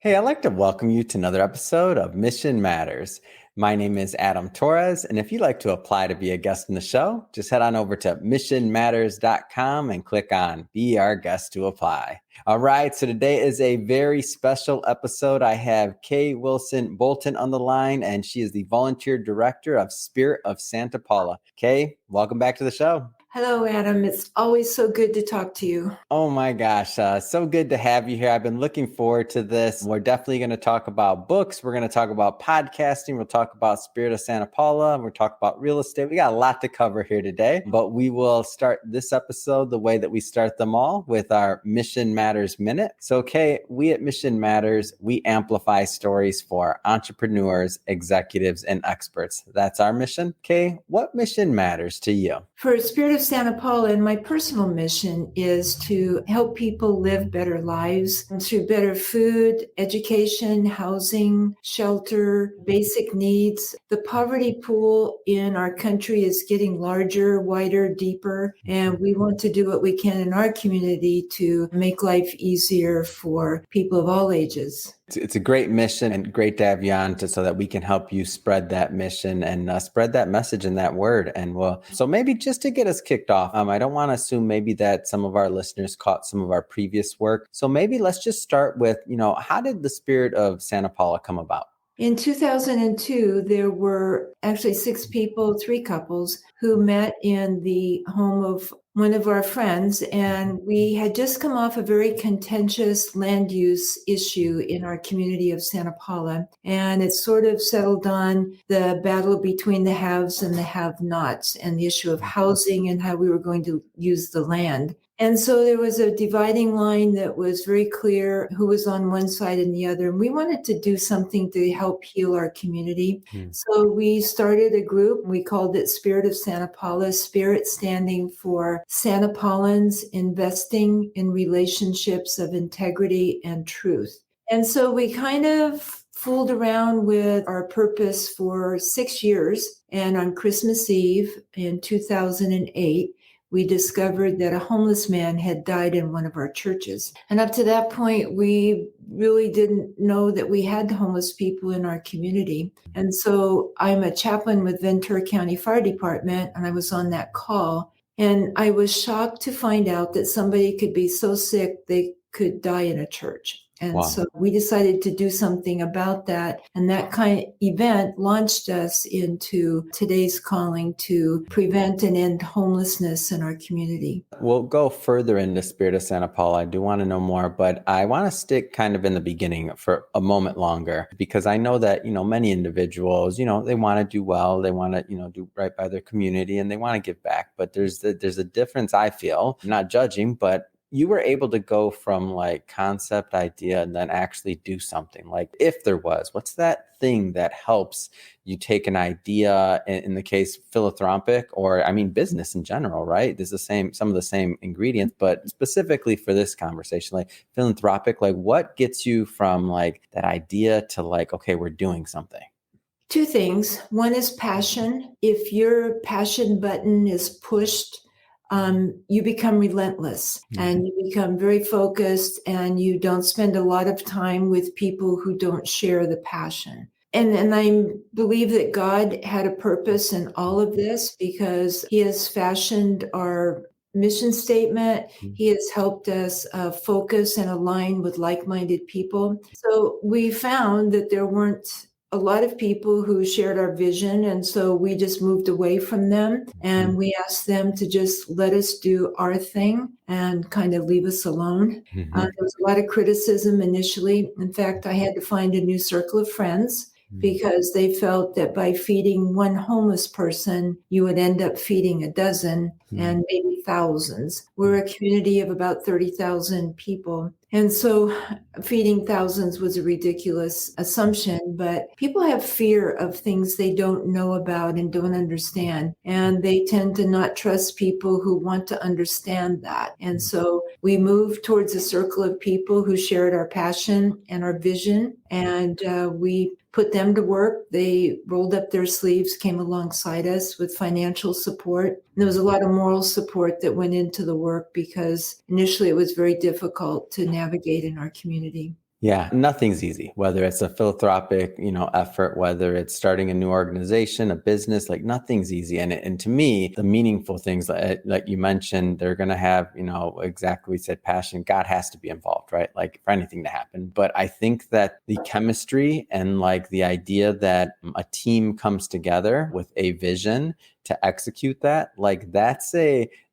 Hey, I'd like to welcome you to another episode of Mission Matters. My name is Adam Torres, and if you'd like to apply to be a guest in the show, just head on over to missionmatters.com and click on Be Our Guest to apply. All right, so today is a very special episode. I have Kay Wilson-Bolton on the line, and she is the Volunteer Director of Spirit of Santa Paula. Kay, welcome back to the show. Hello, Adam. It's always so good to talk to you. Oh my gosh, so good to have you here. I've been looking forward to this. We're definitely going to talk about books. We're going to talk about podcasting. We'll talk about Spirit of Santa Paula. We'll talk about real estate. We got a lot to cover here today, but we will start this episode the way that we start them all with our Mission Matters Minute. So, okay, we at Mission Matters, we amplify stories for entrepreneurs, executives, and experts. That's our mission. Okay, what mission matters to you? For Spirit of Santa Paula, and my personal mission is to help people live better lives through better food, education, housing, shelter, basic needs. The poverty pool in our country is getting larger, wider, deeper, and we want to do what we can in our community to make life easier for people of all ages. It's a great mission and great to have you on so that we can help you spread that mission and spread that message and that word. And so maybe just to get us kicked off, I don't want to assume maybe that some of our listeners caught some of our previous work. So maybe let's just start with, how did the Spirit of Santa Paula come about? In 2002, there were actually 6 people, 3 couples, who met in the home of one of our friends, and we had just come off a very contentious land use issue in our community of Santa Paula, and it sort of settled on the battle between the haves and the have-nots and the issue of housing and how we were going to use the land. And so there was a dividing line that was very clear who was on one side and the other. And we wanted to do something to help heal our community. So we started a group. We called it Spirit of Santa Paula, Spirit standing for Santa Paulans investing in relationships of integrity and truth. And so we kind of fooled around with our purpose for 6 years. And on Christmas Eve in 2008, we discovered that a homeless man had died in one of our churches. And up to that point, we really didn't know that we had homeless people in our community. And so I'm a chaplain with Ventura County Fire Department, and I was on that call. And I was shocked to find out that somebody could be so sick they could die in a church. And Wow. So we decided to do something about that. And that kind of event launched us into today's calling to prevent and end homelessness in our community. We'll go further into Spirit of Santa Paula. I do want to know more, but I want to stick kind of in the beginning for a moment longer, because I know that, many individuals, they want to do well. They want to, do right by their community and they want to give back. But there's a difference, I feel. I'm not judging, but you were able to go from like concept idea and then actually do something. Like if there was, what's that thing that helps you take an idea, in the case philanthropic or business in general, right? There's some of the same ingredients, but specifically for this conversation, like philanthropic, like what gets you from like that idea to like, okay, we're doing something? 2 things. One is passion. If your passion button is pushed, you become relentless and you become very focused, and you don't spend a lot of time with people who don't share the passion. And I believe that God had a purpose in all of this because He has fashioned our mission statement. He has helped us focus and align with like-minded people. So we found that there weren't a lot of people who shared our vision. And so we just moved away from them and we asked them to just let us do our thing and kind of leave us alone. There was a lot of criticism initially. In fact, I had to find a new circle of friends because they felt that by feeding one homeless person, you would end up feeding a dozen and maybe thousands. We're a community of about 30,000 people. And so feeding thousands was a ridiculous assumption, but people have fear of things they don't know about and don't understand. And they tend to not trust people who want to understand that. And so we moved towards a circle of people who shared our passion and our vision. And we put them to work. They rolled up their sleeves, came alongside us with financial support. And there was a lot of moral support that went into the work because initially it was very difficult to navigate in our community. Yeah, nothing's easy, whether it's a philanthropic, effort, whether it's starting a new organization, a business, like nothing's easy. And to me, the meaningful things like you mentioned, they're going to have, exactly what you said, passion. God has to be involved, right? Like for anything to happen. But I think that the chemistry and like the idea that a team comes together with a vision to execute that, like that's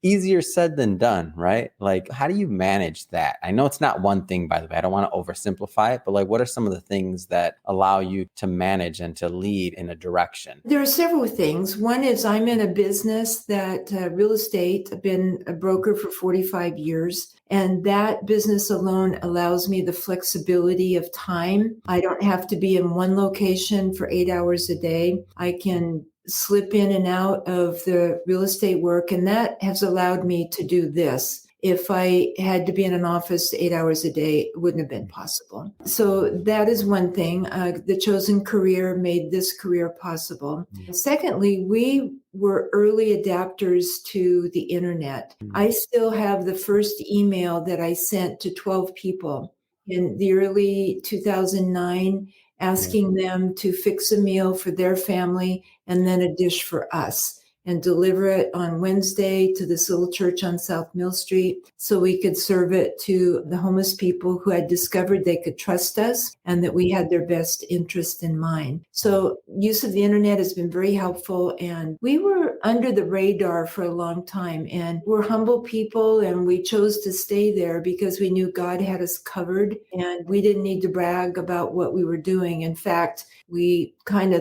easier said than done, right? Like, how do you manage that? I know it's not one thing, by the way. I don't want to oversimplify it, but like, what are some of the things that allow you to manage and to lead in a direction? There are several things. One is I'm in a business that real estate. I've been a broker for 45 years, and that business alone allows me the flexibility of time. I don't have to be in one location for 8 hours a day. I can slip in and out of the real estate work, and that has allowed me to do this. If I had to be in an office 8 hours a day, it wouldn't have been possible. So that is one thing. The chosen career made this career possible. Secondly, we were early adapters to the internet. I still have the first email that I sent to 12 people in the early 2009, asking them to fix a meal for their family and then a dish for us, and deliver it on Wednesday to this little church on South Mill Street so we could serve it to the homeless people who had discovered they could trust us and that we had their best interest in mind. So use of the internet has been very helpful, and we were under the radar for a long time, and we're humble people, and we chose to stay there because we knew God had us covered and we didn't need to brag about what we were doing. In fact, the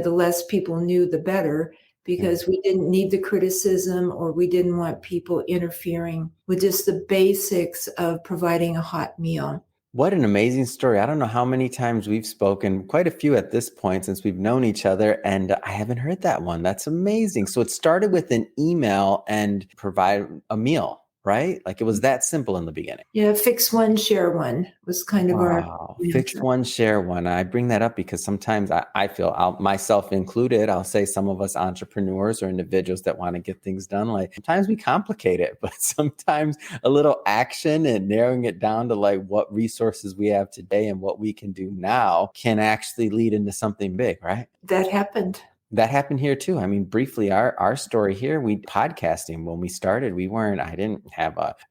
less people knew, the better, because we didn't need the criticism, or we didn't want people interfering with just the basics of providing a hot meal. What an amazing story. I don't know how many times we've spoken, quite a few at this point since we've known each other, and I haven't heard that one. That's amazing. So it started with an email and provide a meal, right? Like it was that simple in the beginning. Yeah, fix one, share one was kind of our Fix mantra. one, share one. I bring that up because sometimes I feel, myself included, I'll say some of us entrepreneurs or individuals that want to get things done, like sometimes we complicate it, but sometimes a little action and narrowing it down to like what resources we have today and what we can do now can actually lead into something big, right? That happened. That happened here too. I mean, briefly, our story here, we podcasting when we started, I didn't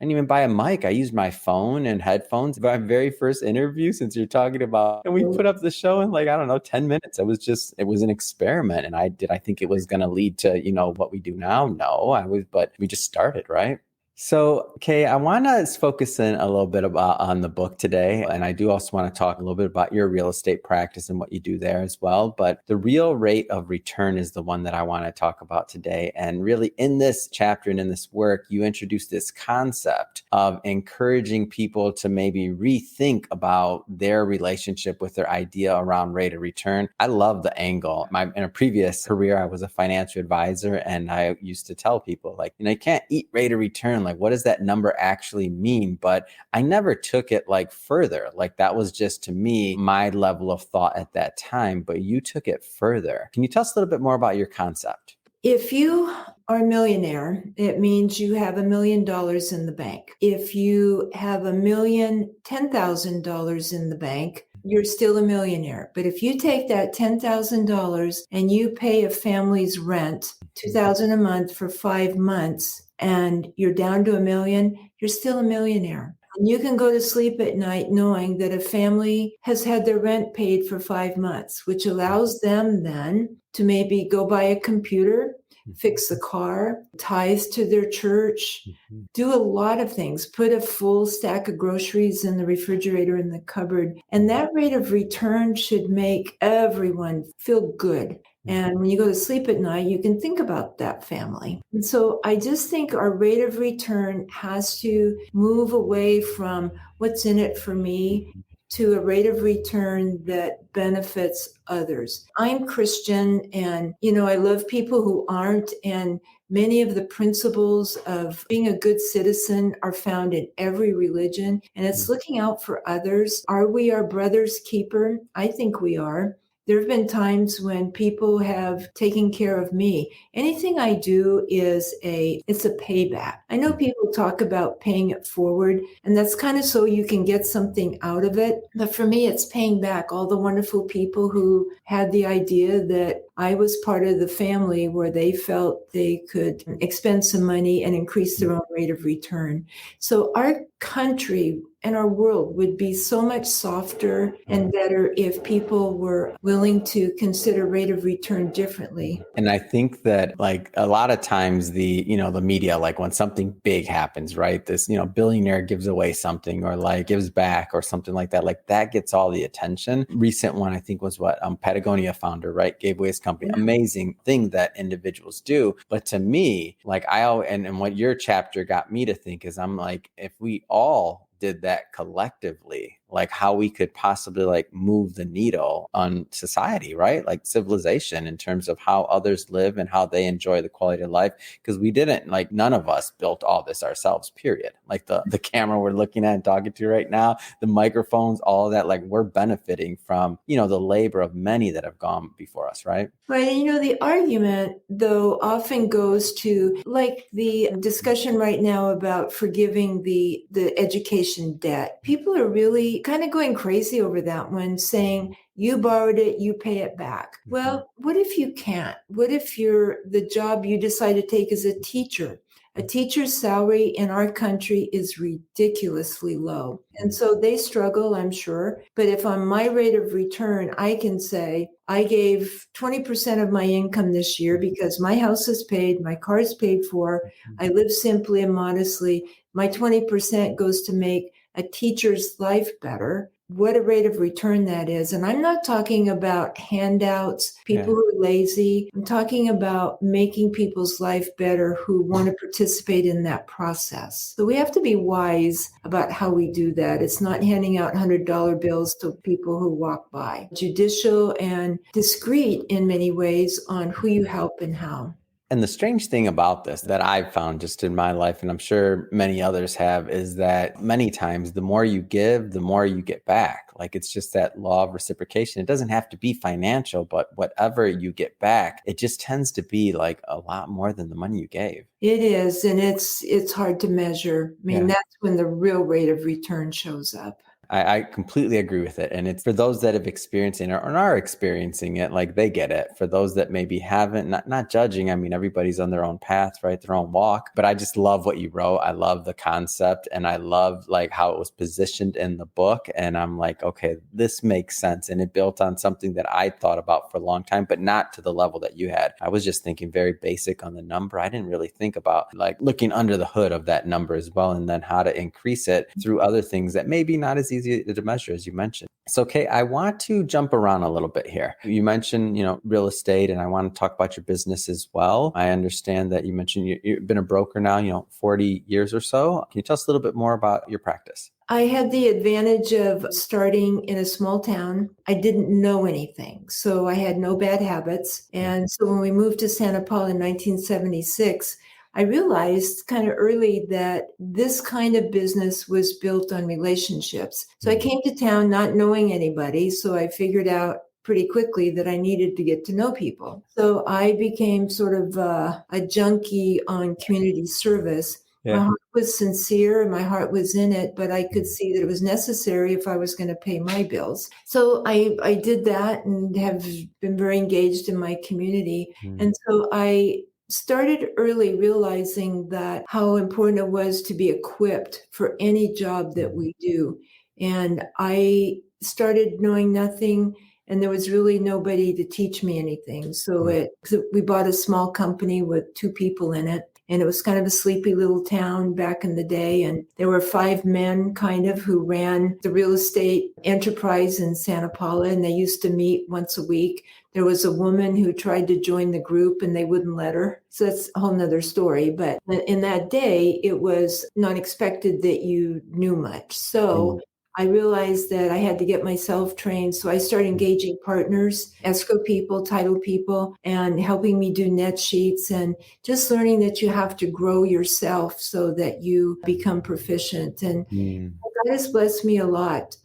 even buy a mic. I used my phone and headphones. My very first interview, since you're talking about, and we put up the show in 10 minutes. It was an experiment. And I think it was going to lead to, what we do now? No, but we just started, right? So, Kay, I want to focus in a little bit on the book today. And I do also want to talk a little bit about your real estate practice and what you do there as well. But the real rate of return is the one that I want to talk about today. And really in this chapter and in this work, you introduce this concept of encouraging people to maybe rethink about their relationship with their idea around rate of return. I love the angle. In a previous career, I was a financial advisor, and I used to tell people you can't eat rate of return. Like, what does that number actually mean? But I never took it further. That was just, to me, my level of thought at that time. But you took it further. Can you tell us a little bit more about your concept? If you are a millionaire, it means you have $1 million in the bank. If you have $10,000 in the bank, you're still a millionaire. But if you take that $10,000 and you pay a family's rent, $2,000 a month for 5 months, and you're down to $1 million, you're still a millionaire. And you can go to sleep at night knowing that a family has had their rent paid for 5 months, which allows them then to maybe go buy a computer, fix a car, tithe to their church, do a lot of things, put a full stack of groceries in the refrigerator in the cupboard. And that rate of return should make everyone feel good. And when you go to sleep at night, you can think about that family. And so I just think our rate of return has to move away from what's in it for me to a rate of return that benefits others. I'm Christian, and, I love people who aren't. And many of the principles of being a good citizen are found in every religion. And it's looking out for others. Are we our brother's keeper? I think we are. There have been times when people have taken care of me. Anything I do it's a payback. I know people talk about paying it forward, and that's kind of so you can get something out of it. But for me, it's paying back all the wonderful people who had the idea that I was part of the family where they felt they could expend some money and increase their own rate of return. So our country and our world would be so much softer and better if people were willing to consider rate of return differently. And I think that like a lot of times the media, like when something big happens, right? This, billionaire gives away something or like gives back or something like that gets all the attention. Recent one, I think was what Patagonia founder, right? Gave away his company. Yeah. Amazing thing that individuals do. But to me, like and what your chapter got me to think is I'm like, if we all did that collectively, like how we could possibly like move the needle on society, right? Like civilization in terms of how others live and how they enjoy the quality of life. Because we didn't, like none of us built all this ourselves, period. Like the camera we're looking at and talking to right now, the microphones, all of that, like we're benefiting from, the labor of many that have gone before us, right? But, the argument, though, often goes to like the discussion right now about forgiving the education debt. People are really kind of going crazy over that one, saying, you borrowed it, you pay it back. Well, what if you can't? What if the job you decide to take is a teacher? A teacher's salary in our country is ridiculously low. And so they struggle, I'm sure. But if on my rate of return, I can say, I gave 20% of my income this year because my house is paid, my car is paid for, I live simply and modestly. My 20% goes to make a teacher's life better. What a rate of return that is. And I'm not talking about handouts, people who are lazy. I'm talking about making people's life better who want to participate in that process. So we have to be wise about how we do that. It's not handing out $100 bills to people who walk by. Judicial and discreet in many ways on who you help and how. And the strange thing about this that I've found just in my life, and I'm sure many others have, is that many times the more you give, the more you get back. Like it's just that law of reciprocation. It doesn't have to be financial, but whatever you get back, it just tends to be like a lot more than the money you gave. It is, and it's hard to measure. I mean, that's when the real rate of return shows up. I completely agree with it. And it's for those that have experienced it or are experiencing it, like they get it. For those that maybe haven't, not judging. I mean, everybody's on their own path, right? Their own walk. But I just love what you wrote. I love the concept and I love like how it was positioned in the book. And I'm like, okay, this makes sense. And it built on something that I thought about for a long time, but not to the level that you had. I was just thinking very basic on the number. I didn't really think about like looking under the hood of that number as well. And then how to increase it through other things that maybe not as easy to measure as you mentioned. So, Kate, I want to jump around a little bit here. You mentioned, real estate, and I want to talk about your business as well. I understand that you mentioned you've been a broker now, 40 years or so. Can you tell us a little bit more about your practice? I had the advantage of starting in a small town. I didn't know anything, so I had no bad habits. And so when we moved to Santa Paula in 1976, I realized kind of early that this kind of business was built on relationships. So I came to town not knowing anybody. So I figured out pretty quickly that I needed to get to know people. So I became sort of a junkie on community service. Yeah. My heart was sincere and my heart was in it, but I could see that it was necessary if I was going to pay my bills. So I did that and have been very engaged in my community. And so I started early realizing that how important it was to be equipped for any job that we do. And I started knowing nothing, and there was really nobody to teach me anything. So we bought a small company with 2 people in it. And it was kind of a sleepy little town back in the day. And there were 5 men kind of who ran the real estate enterprise in Santa Paula. And they used to meet once a week. There was a woman who tried to join the group and they wouldn't let her. So that's a whole nother story. But in that day, it was not expected that you knew much. So I realized that I had to get myself trained. So I started engaging partners, escrow people, title people, and helping me do net sheets and just learning that you have to grow yourself so that you become proficient. And God has blessed me a lot.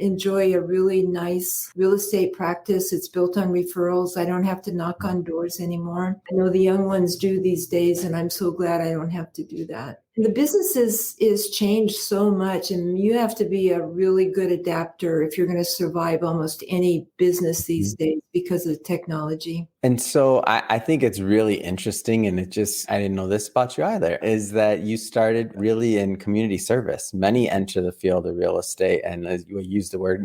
enjoy a really nice real estate practice. It's built on referrals. I don't have to knock on doors anymore. I know the young ones do these days, and I'm so glad I don't have to do that. The business is changed so much, and you have to be a really good adapter if you're going to survive almost any business these days because of technology. And so I think it's really interesting, and I didn't know this about you either, is that you started really in community service. Many enter the field of real estate, and as you use the word,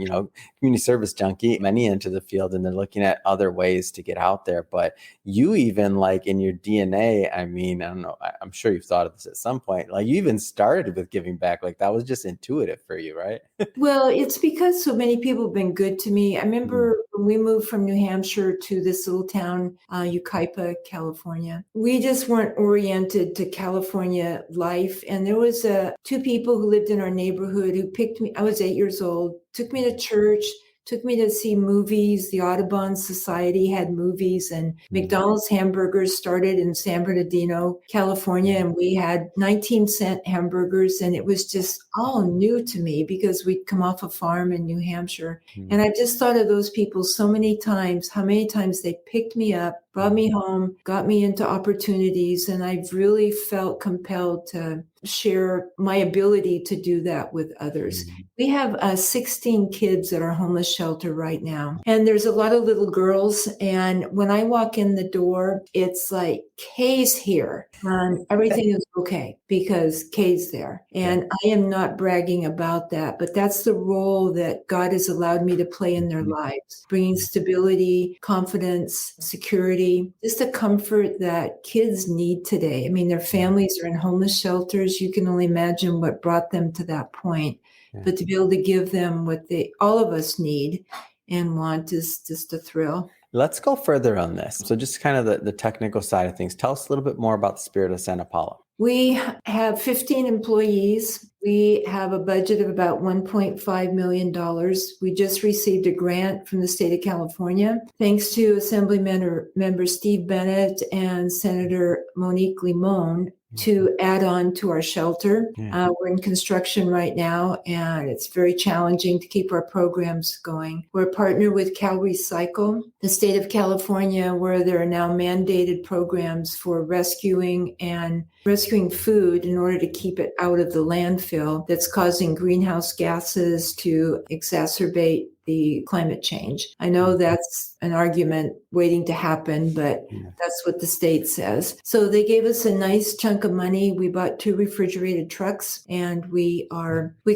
community service junkie, many enter the field and they're looking at other ways to get out there. But you even, like, in your DNA, I mean, I don't know, I'm sure you've thought of this at some point, like you even started with giving back. Like that was just intuitive for you, right? Well, it's because so many people have been good to me. I remember when we moved from New Hampshire to this little town, Yucaipa, California. We just weren't oriented to California life. And there was two people who lived in our neighborhood who picked me. I was 8 years old, took me to church, took me to see movies. The Audubon Society had movies, and McDonald's hamburgers started in San Bernardino, California, and we had 19-cent hamburgers, and it was just all new to me because we'd come off a farm in New Hampshire. And I just thought of those people so many times, how many times they picked me up, brought me home, got me into opportunities, and I've really felt compelled to share my ability to do that with others. We have 16 kids at our homeless shelter right now, and there's a lot of little girls, and when I walk in the door, it's like, Kay's here, and everything is okay because Kay's there. And I am not bragging about that, but that's the role that God has allowed me to play in their lives, bringing stability, confidence, security, just the comfort that kids need today. I mean, their families are in homeless shelters. You can only imagine what brought them to that point. But to be able to give them what all of us need and want is just a thrill. Let's go further on this. So just kind of the technical side of things. Tell us a little bit more about the Spirit of Santa Paula. We have 15 employees. We have a budget of about $1.5 million. We just received a grant from the state of California, thanks to Assembly member Steve Bennett and Senator Monique Limon, to add on to our shelter. We're in construction right now, and it's very challenging to keep our programs going. We're a partner with Cal Recycle, the state of California, where there are now mandated programs for rescuing food in order to keep it out of the landfill that's causing greenhouse gases to exacerbate the climate change. I know that's an argument waiting to happen, but that's what the state says. So they gave us a nice chunk of money. We bought 2 refrigerated trucks, and we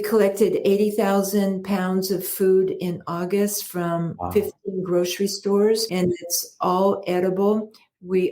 collected 80,000 pounds of food in August from 15 grocery stores, and it's all edible.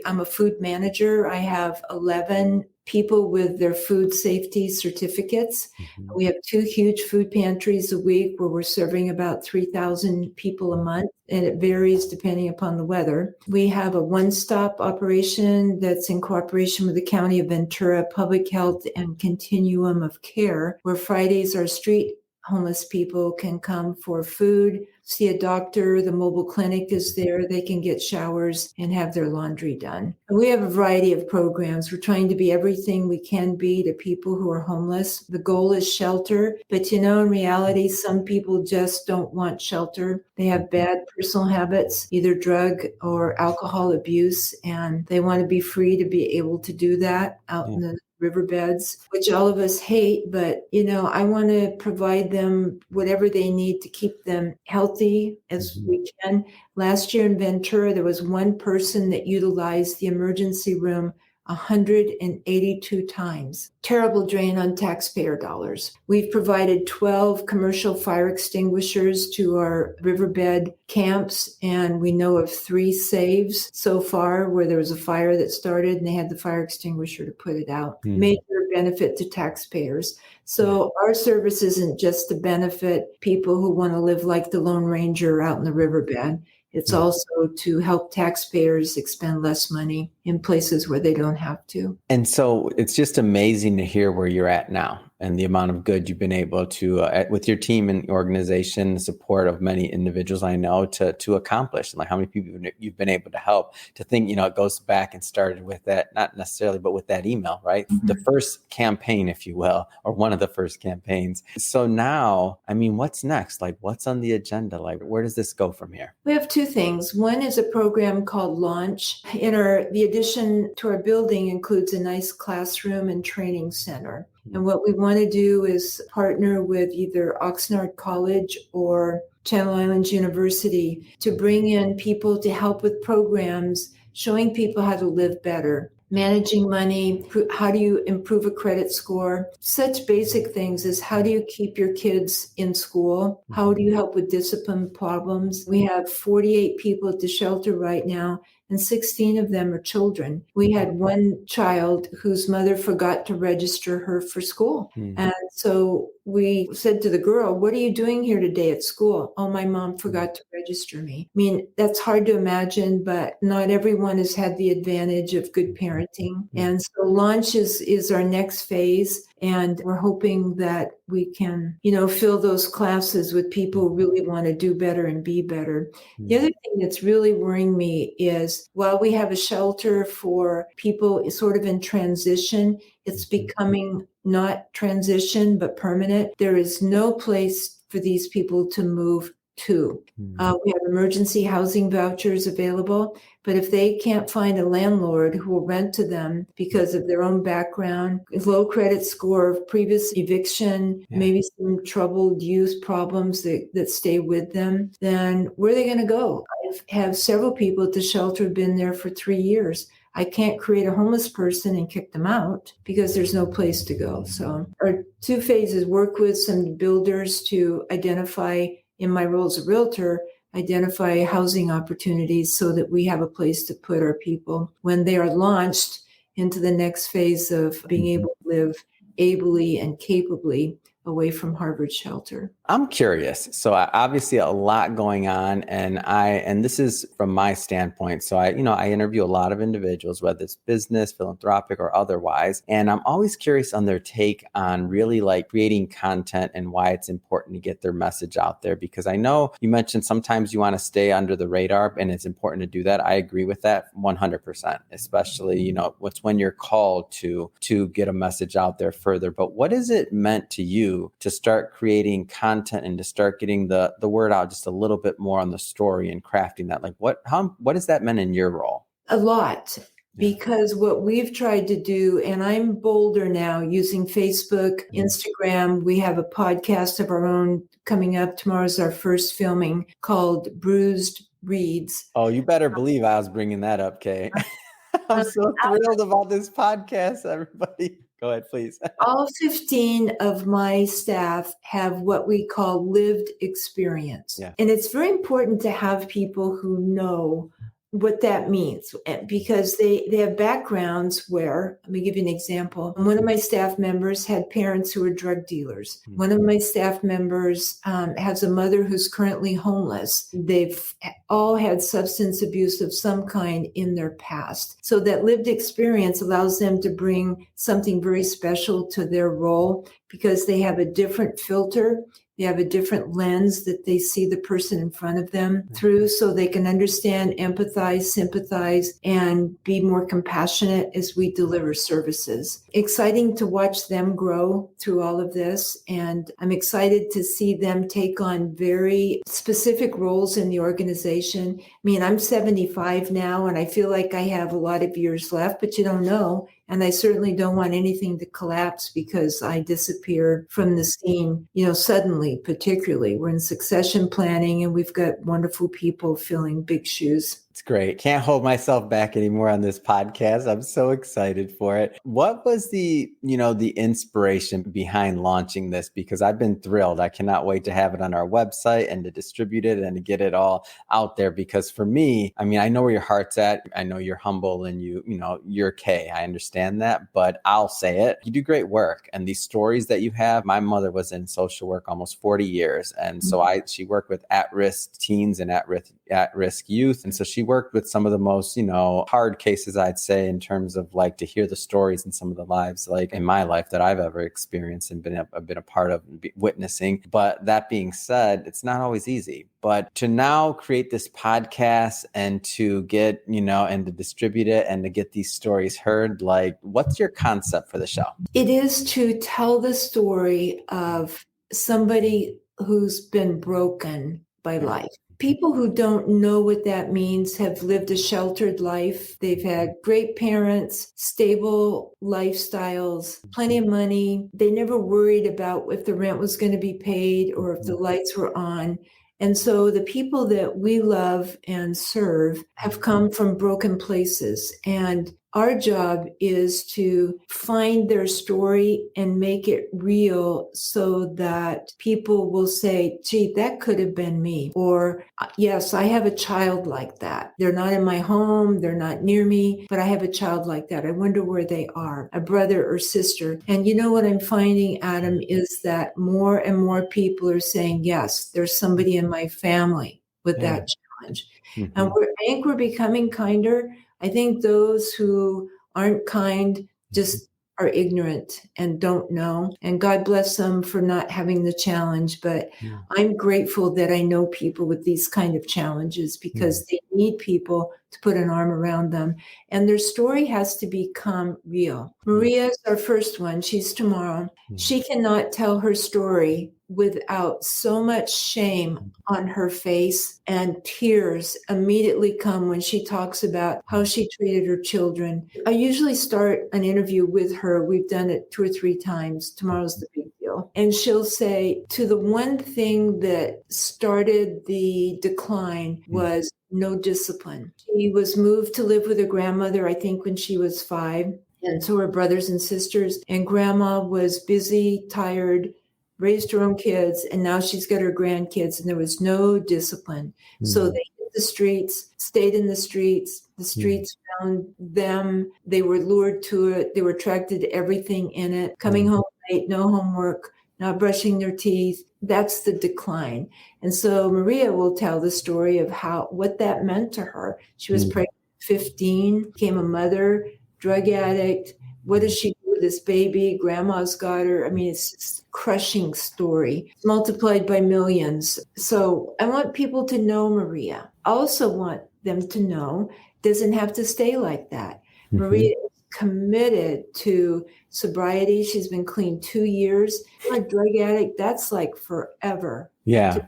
I'm a food manager. I have 11 people with their food safety certificates. We have 2 huge food pantries a week where we're serving about 3,000 people a month, and it varies depending upon the weather. We have a one-stop operation that's in cooperation with the County of Ventura Public Health and Continuum of Care, where Fridays our street homeless people can come for food, see a doctor. The mobile clinic is there. They can get showers and have their laundry done. And we have a variety of programs. We're trying to be everything we can be to people who are homeless. The goal is shelter, but in reality, some people just don't want shelter. They have bad personal habits, either drug or alcohol abuse, and they want to be free to be able to do that out in the riverbeds, which all of us hate, but I want to provide them whatever they need to keep them healthy as we can. Last year in Ventura, there was one person that utilized the emergency room 182 times. Terrible drain on taxpayer dollars. We've provided 12 commercial fire extinguishers to our riverbed camps, and we know of 3 saves so far where there was a fire that started and they had the fire extinguisher to put it out. Major benefit to taxpayers. So our service isn't just to benefit people who want to live like the Lone Ranger out in the riverbed. It's also to help taxpayers expend less money in places where they don't have to. And so it's just amazing to hear where you're at now. and the amount of good you've been able to, with your team and organization, the support of many individuals I know to accomplish, and like how many people you've been able to help. To think, it goes back and started with that, not necessarily, but with that email, right? Mm-hmm. The first campaign, if you will, or one of the first campaigns. So now, what's next? Like, what's on the agenda? Like, where does this go from here? We have two things. One is a program called Launch. The addition to our building includes a nice classroom and training center. And what we want to do is partner with either Oxnard College or Channel Islands University to bring in people to help with programs showing people how to live better, managing money, how do you improve a credit score, such basic things as how do you keep your kids in school, how do you help with discipline problems. We have 48 people at the shelter right now, and 16 of them are children. We had one child whose mother forgot to register her for school. And so we said to the girl, "What are you doing here today at school?" "Oh, my mom forgot to register me." That's hard to imagine, but not everyone has had the advantage of good parenting. And so Launch is our next phase. And we're hoping that we can, fill those classes with people who really want to do better and be better. The other thing that's really worrying me is while we have a shelter for people sort of in transition, it's becoming not transition, but permanent. There is no place for these people to move to. We have emergency housing vouchers available, but if they can't find a landlord who will rent to them because of their own background, low credit score, previous eviction, maybe some troubled youth problems that stay with them, then where are they going to go? I have several people at the shelter who've been there for 3 years. I can't create a homeless person and kick them out because there's no place to go. So our two phases: work with some builders to identify, in my role as a realtor, identify housing opportunities so that we have a place to put our people when they are launched into the next phase of being able to live ably and capably away from Harvard Shelter. I'm curious. So obviously a lot going on, and this is from my standpoint. So I interview a lot of individuals, whether it's business, philanthropic, or otherwise, and I'm always curious on their take on really like creating content and why it's important to get their message out there. Because I know you mentioned sometimes you want to stay under the radar, and it's important to do that. I agree with that 100%, especially, what's when you're called to get a message out there further. But what has it meant to you to start creating content and to start getting the word out just a little bit more on the story and crafting that? Like what has that meant in your role? A lot. Because what we've tried to do, and I'm bolder now using Facebook, Instagram. We have a podcast of our own coming up. Tomorrow's our first filming called Bruised Reads. Oh, you better believe I was bringing that up, Kay. I'm so thrilled about this podcast, everybody. Go ahead, please. All 15 of my staff have what we call lived experience. Yeah. And it's very important to have people who know what that means, because they have backgrounds where, let me give you an example. One of my staff members had parents who were drug dealers. One of my staff members has a mother who's currently homeless. They've all had substance abuse of some kind in their past. So that lived experience allows them to bring something very special to their role because they have a different filter. They have a different lens that they see the person in front of them through, so they can understand, empathize, sympathize, and be more compassionate as we deliver services. Exciting to watch them grow through all of this. And I'm excited to see them take on very specific roles in the organization. I'm 75 now, and I feel like I have a lot of years left, but you don't know. And I certainly don't want anything to collapse because I disappear from the scene, suddenly, particularly. We're in succession planning and we've got wonderful people filling big shoes. It's great. Can't hold myself back anymore on this podcast. I'm so excited for it. What was the inspiration behind launching this? Because I've been thrilled. I cannot wait to have it on our website and to distribute it and to get it all out there. Because for me, I know where your heart's at. I know you're humble and you're Kay. I understand that, but I'll say it. You do great work. And these stories that you have, my mother was in social work almost 40 years. And so she worked with at-risk teens and at-risk youth. And so she she worked with some of the most, hard cases, I'd say, in terms of like to hear the stories in some of the lives, like in my life that I've ever experienced and been a part of and witnessing. But that being said, it's not always easy. But to now create this podcast and to get, and to distribute it and to get these stories heard, like, what's your concept for the show? It is to tell the story of somebody who's been broken by life. People who don't know what that means have lived a sheltered life. They've had great parents, stable lifestyles, plenty of money. They never worried about if the rent was going to be paid or if the lights were on. And so the people that we love and serve have come from broken places. And our job is to find their story and make it real so that people will say, gee, that could have been me. Or, yes, I have a child like that. They're not in my home. They're not near me, but I have a child like that. I wonder where they are, a brother or sister. And you know what I'm finding, Adam, is that more and more people are saying, yes, there's somebody in my family with that challenge. And I think we're becoming kinder. I think those who aren't kind just are ignorant and don't know. And God bless them for not having the challenge. But I'm grateful that I know people with these kind of challenges because they need people to put an arm around them. And their story has to become real. Maria is our first one. She's tomorrow. She cannot tell her story without so much shame on her face, and tears immediately come when she talks about how she treated her children. I usually start an interview with her. We've done it 2 or 3 times. Tomorrow's the big deal. And she'll say, to the one thing that started the decline was no discipline. She was moved to live with her grandmother, I think, when she was 5. And so her brothers and sisters. And grandma was busy, tired, raised her own kids, and now she's got her grandkids, and there was no discipline. So they hit the streets, stayed in the streets. The streets found them. They were lured to it. They were attracted to everything in it. Coming home late, no homework, not brushing their teeth. That's the decline. And so Maria will tell the story of what that meant to her. She was pregnant at 15, became a mother, drug addict. What does she do with this baby? Grandma's got her. I mean, it's just a crushing story. It's multiplied by millions. So I want people to know Maria. I also want them to know it doesn't have to stay like that. Maria is committed to sobriety. She's been clean 2 years. A drug addict, that's like forever. Yeah.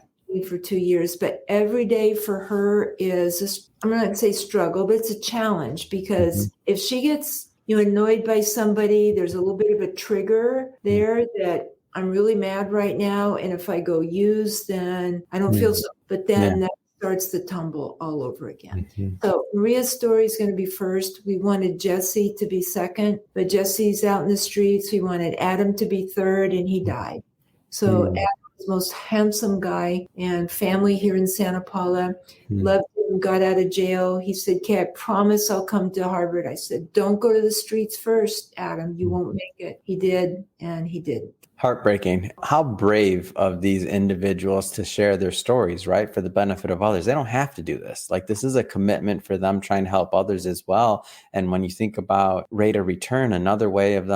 For 2 years. But every day for her is, I'm not going to say struggle, but it's a challenge because if she gets annoyed by somebody, there's a little bit of a trigger there that I'm really mad right now. And if I go use, then I don't feel so. But then that starts the tumble all over again. So Maria's story is going to be first. We wanted Jesse to be second, but Jesse's out in the streets. We wanted Adam to be third, and he died. So Adam was the most handsome guy and family here in Santa Paula. Loved him, got out of jail. He said, "Okay, I promise I'll come to Harvard." I said, "Don't go to the streets first, Adam. You won't make it." He did, and he did. Heartbreaking. How brave of these individuals to share their stories, right? For the benefit of others. They don't have to do this. Like, this is a commitment for them trying to help others as well. And when you think about rate of return, another way of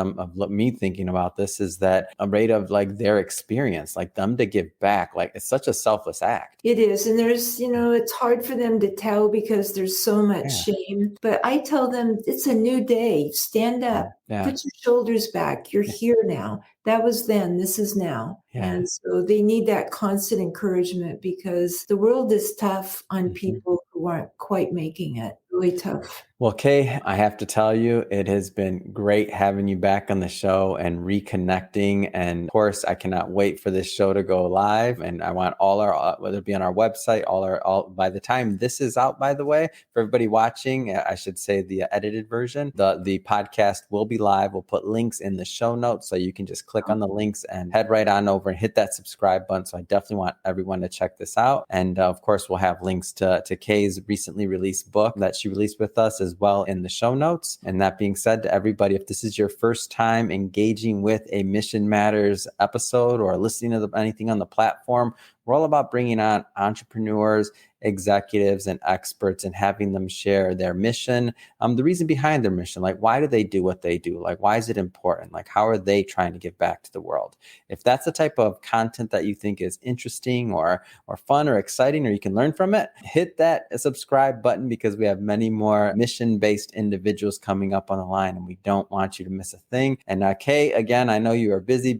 me thinking about this is that a rate of like their experience, like them to give back, like it's such a selfless act. It is. And there's, it's hard for them to tell because there's so much shame. But I tell them it's a new day. Stand up. Put your shoulders back. You're here now. That was then. This is now. And so they need that constant encouragement because the world is tough on people who aren't quite making it. Really tough. Well, Kay, I have to tell you, it has been great having you back on the show and reconnecting. And of course, I cannot wait for this show to go live. And I want all our, whether it be on our website, all by the time this is out, by the way, for everybody watching, I should say the edited version, the podcast will be live. We'll put links in the show notes so you can just click on the links and head right on over and hit that subscribe button. So I definitely want everyone to check this out. And of course, we'll have links to Kay's recently released book that she released with us as well in the show notes. And that being said, to everybody, if this is your first time engaging with a Mission Matters episode or listening to anything on the platform, We're all about bringing on entrepreneurs, executives, and experts and having them share their mission, the reason behind their mission. Like, why do they do what they do? Like, why is it important? Like, how are they trying to give back to the world? If that's the type of content that you think is interesting or fun or exciting, or you can learn from it, hit that subscribe button, because we have many more mission-based individuals coming up on the line, and we don't want you to miss a thing. And Kay, again, I know you are busy.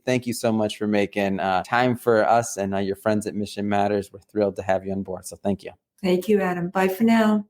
Thank you so much for making time for us and your friends at Mission Matters. We're thrilled to have you on board. So thank you. Thank you, Adam. Bye for now.